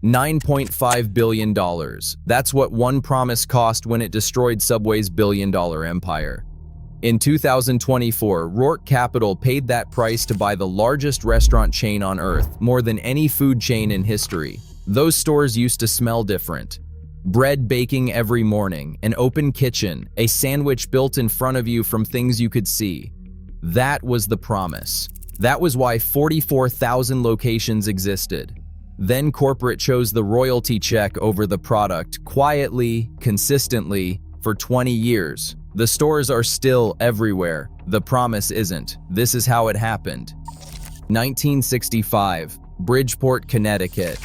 $9.5 billion. That's what one promise cost when it destroyed Subway's billion-dollar empire. In 2024, Roark Capital paid that price to buy the largest restaurant chain on earth, more than any food chain in history. Those stores used to smell different. Bread baking every morning, an open kitchen, a sandwich built in front of you from things you could see. That was the promise. That was why 44,000 locations existed. Then corporate chose the royalty check over the product, quietly, consistently, for 20 years. The stores are still everywhere. The promise isn't. This is how it happened. 1965, Bridgeport, Connecticut.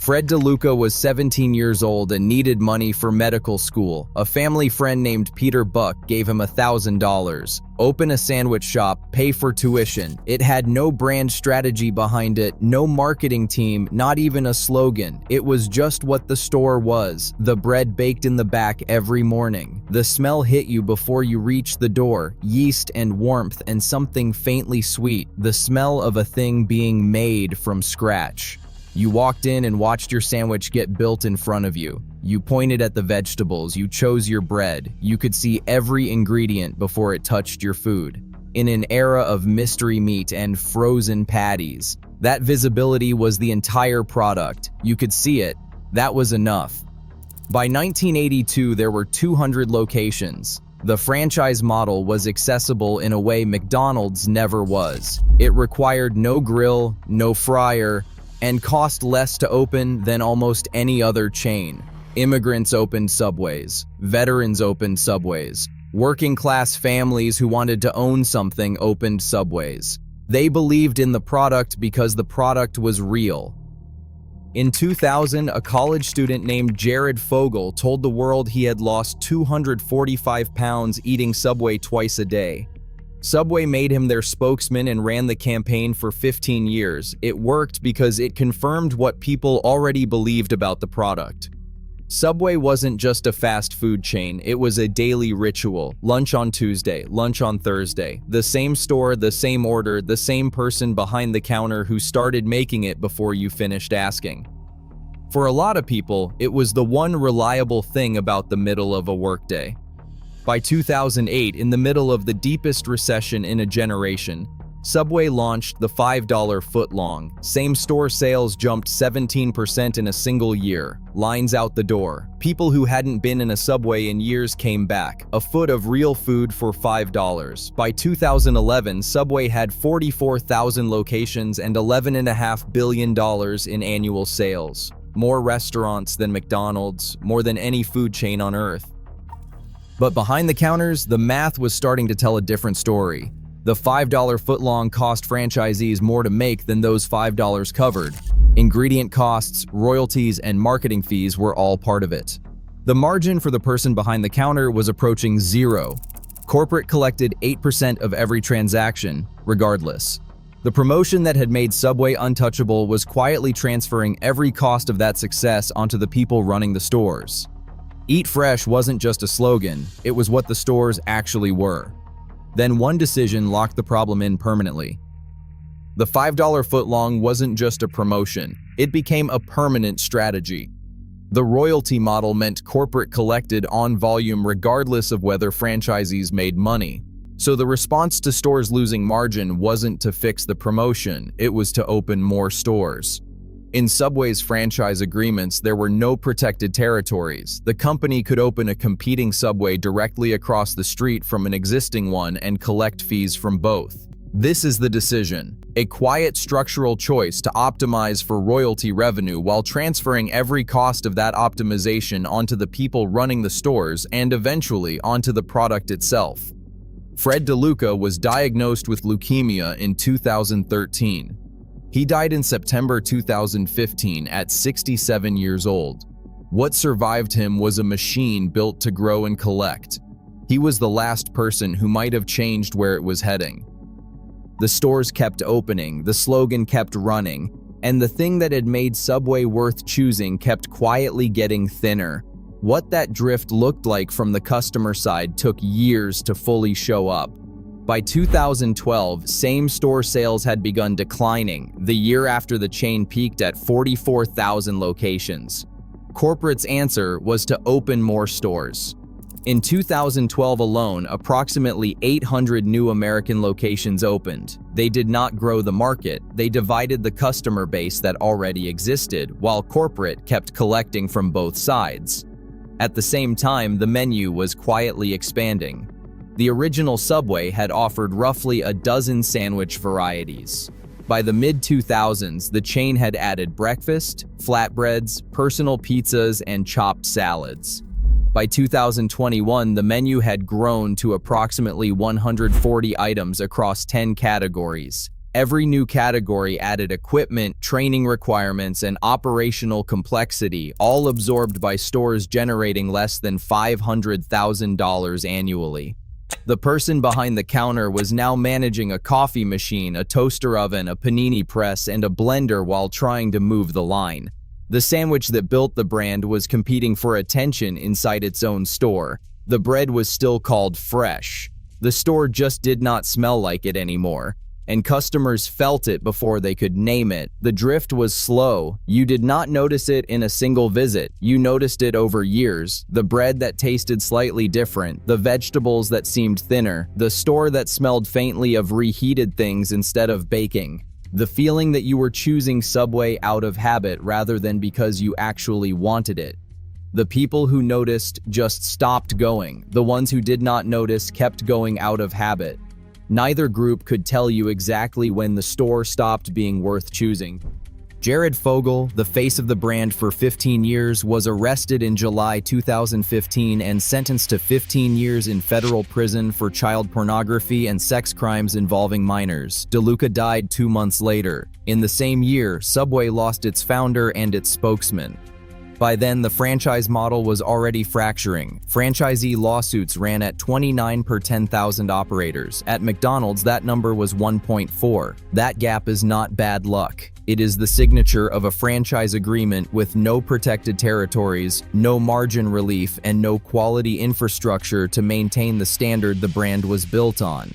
Fred DeLuca was 17 years old and needed money for medical school. A family friend named Peter Buck gave him $1,000. Open a sandwich shop, pay for tuition. It had no brand strategy behind it, no marketing team, not even a slogan. It was just what the store was. The bread baked in the back every morning. The smell hit you before you reached the door. Yeast and warmth and something faintly sweet. The smell of a thing being made from scratch. You walked in and watched your sandwich get built in front of you. You pointed at the vegetables, you chose your bread. You could see every ingredient before it touched your food. In an era of mystery meat and frozen patties, that visibility was the entire product. You could see it. That was enough. By 1982, there were 200 locations. The franchise model was accessible in a way McDonald's never was. It required no grill, no fryer, and cost less to open than almost any other chain. Immigrants opened Subways. Veterans opened Subways. Working-class families who wanted to own something opened Subways. They believed in the product because the product was real. In 2000, a college student named Jared Fogle told the world he had lost 245 pounds eating Subway twice a day. Subway made him their spokesman and ran the campaign for 15 years. It worked because it confirmed what people already believed about the product. Subway wasn't just a fast food chain, it was a daily ritual. Lunch on Tuesday, lunch on Thursday. The same store, the same order, the same person behind the counter who started making it before you finished asking. For a lot of people, it was the one reliable thing about the middle of a workday. By 2008, in the middle of the deepest recession in a generation, Subway launched the $5 Footlong. Same-store sales jumped 17% in a single year. Lines out the door. People who hadn't been in a Subway in years came back. A foot of real food for $5. By 2011, Subway had 44,000 locations and $11.5 billion in annual sales. More restaurants than McDonald's, more than any food chain on earth. But behind the counters, the math was starting to tell a different story. The $5 footlong cost franchisees more to make than those $5 covered. Ingredient costs, royalties, and marketing fees were all part of it. The margin for the person behind the counter was approaching zero. Corporate collected 8% of every transaction, regardless. The promotion that had made Subway untouchable was quietly transferring every cost of that success onto the people running the stores. Eat Fresh wasn't just a slogan, it was what the stores actually were. Then one decision locked the problem in permanently. The $5 footlong wasn't just a promotion, it became a permanent strategy. The royalty model meant corporate collected on volume regardless of whether franchisees made money. So the response to stores losing margin wasn't to fix the promotion, it was to open more stores. In Subway's franchise agreements, there were no protected territories. The company could open a competing Subway directly across the street from an existing one and collect fees from both. This is the decision, a quiet structural choice to optimize for royalty revenue while transferring every cost of that optimization onto the people running the stores and eventually onto the product itself. Fred DeLuca was diagnosed with leukemia in 2013. He died in September 2015 at 67 years old. What survived him was a machine built to grow and collect. He was the last person who might have changed where it was heading. The stores kept opening, the slogan kept running, and the thing that had made Subway worth choosing kept quietly getting thinner. What that drift looked like from the customer side took years to fully show up. By 2012, same-store sales had begun declining, the year after the chain peaked at 44,000 locations. Corporate's answer was to open more stores. In 2012 alone, approximately 800 new American locations opened. They did not grow the market, they divided the customer base that already existed, while corporate kept collecting from both sides. At the same time, the menu was quietly expanding. The original Subway had offered roughly a dozen sandwich varieties. By the mid-2000s, the chain had added breakfast, flatbreads, personal pizzas, and chopped salads. By 2021, the menu had grown to approximately 140 items across 10 categories. Every new category added equipment, training requirements, and operational complexity, all absorbed by stores generating less than $500,000 annually. The person behind the counter was now managing a coffee machine, a toaster oven, a panini press, and a blender while trying to move the line. The sandwich that built the brand was competing for attention inside its own store. The bread was still called fresh. The store just did not smell like it anymore, and customers felt it before they could name it. The drift was slow. You did not notice it in a single visit. You noticed it over years. The bread that tasted slightly different, the vegetables that seemed thinner, the store that smelled faintly of reheated things instead of baking. The feeling that you were choosing Subway out of habit rather than because you actually wanted it. The people who noticed just stopped going. The ones who did not notice kept going out of habit. Neither group could tell you exactly when the store stopped being worth choosing. Jared Fogle, the face of the brand for 15 years, was arrested in July 2015 and sentenced to 15 years in federal prison for child pornography and sex crimes involving minors. DeLuca died 2 months later. In the same year, Subway lost its founder and its spokesman. By then, the franchise model was already fracturing. Franchisee lawsuits ran at 29 per 10,000 operators. At McDonald's, that number was 1.4. That gap is not bad luck. It is the signature of a franchise agreement with no protected territories, no margin relief, and no quality infrastructure to maintain the standard the brand was built on.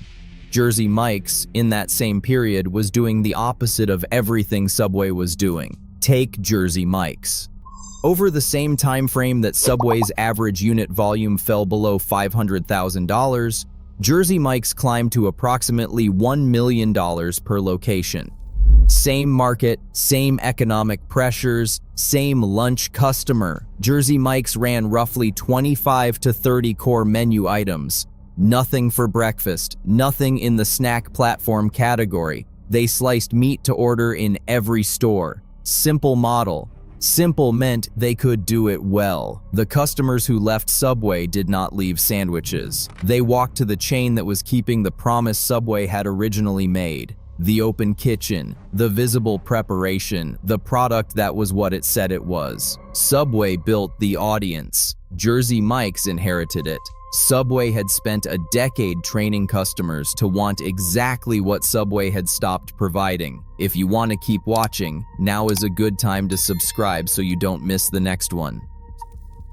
Jersey Mike's, in that same period, was doing the opposite of everything Subway was doing. Take Jersey Mike's. Over the same time frame that Subway's average unit volume fell below $500,000, Jersey Mike's climbed to approximately $1 million per location. Same market, same economic pressures, same lunch customer. Jersey Mike's ran roughly 25 to 30 core menu items. Nothing for breakfast, nothing in the snack platform category. They sliced meat to order in every store. Simple model. Simple meant they could do it well. The customers who left Subway did not leave sandwiches. They walked to the chain that was keeping the promise Subway had originally made. The open kitchen, the visible preparation, the product that was what it said it was. Subway built the audience. Jersey Mike's inherited it. Subway had spent a decade training customers to want exactly what Subway had stopped providing. If you want to keep watching, now is a good time to subscribe so you don't miss the next one.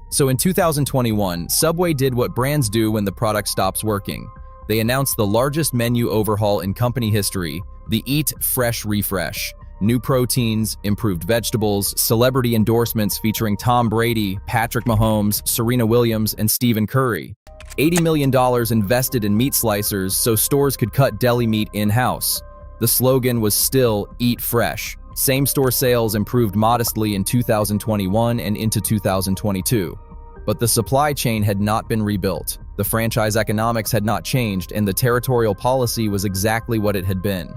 So in 2021, Subway did what brands do when the product stops working. They announced the largest menu overhaul in company history, the Eat Fresh Refresh. New proteins, improved vegetables, celebrity endorsements featuring Tom Brady, Patrick Mahomes, Serena Williams, and Stephen Curry. $80 million invested in meat slicers so stores could cut deli meat in-house. The slogan was still Eat Fresh. Same-store sales improved modestly in 2021 and into 2022. But the supply chain had not been rebuilt. The franchise economics had not changed, and the territorial policy was exactly what it had been.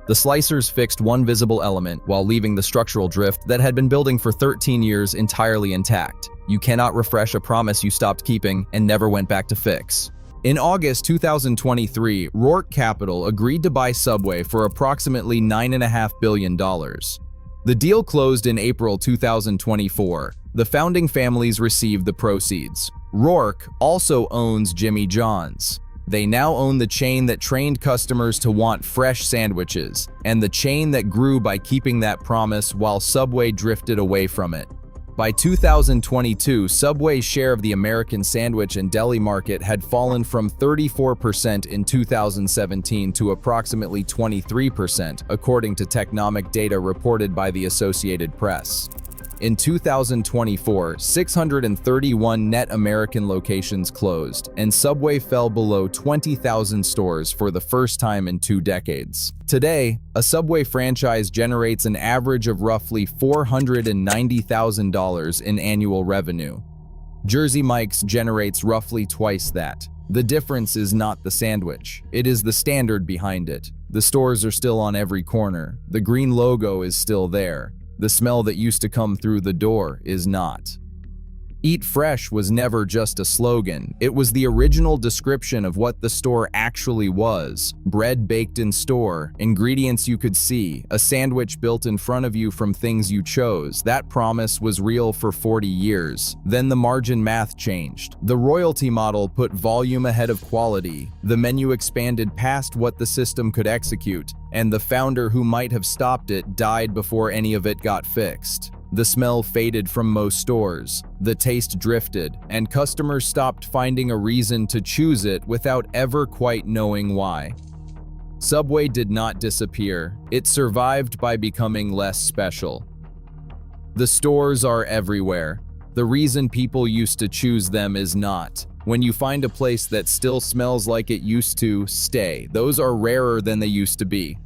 The slicers fixed one visible element while leaving the structural drift that had been building for 13 years entirely intact. You cannot refresh a promise you stopped keeping and never went back to fix. In August 2023, Roark Capital agreed to buy Subway for approximately $9.5 billion. The deal closed in April 2024. The founding families received the proceeds. Roark also owns Jimmy John's. They now own the chain that trained customers to want fresh sandwiches, and the chain that grew by keeping that promise while Subway drifted away from it. By 2022, Subway's share of the American sandwich and deli market had fallen from 34% in 2017 to approximately 23%, according to Technomic data reported by the Associated Press. In 2024, 631 net American locations closed, and Subway fell below 20,000 stores for the first time in 2 decades. Today, a Subway franchise generates an average of roughly $490,000 in annual revenue. Jersey Mike's generates roughly twice that. The difference is not the sandwich, it is the standard behind it. The stores are still on every corner, the green logo is still there. The smell that used to come through the door is not. Eat Fresh was never just a slogan, it was the original description of what the store actually was. Bread baked in store, ingredients you could see, a sandwich built in front of you from things you chose. That promise was real for 40 years. Then the margin math changed. The royalty model put volume ahead of quality. The menu expanded past what the system could execute, and the founder who might have stopped it died before any of it got fixed. The smell faded from most stores, the taste drifted, and customers stopped finding a reason to choose it without ever quite knowing why. Subway did not disappear, it survived by becoming less special. The stores are everywhere. The reason people used to choose them is not. When you find a place that still smells like it used to, stay. Those are rarer than they used to be.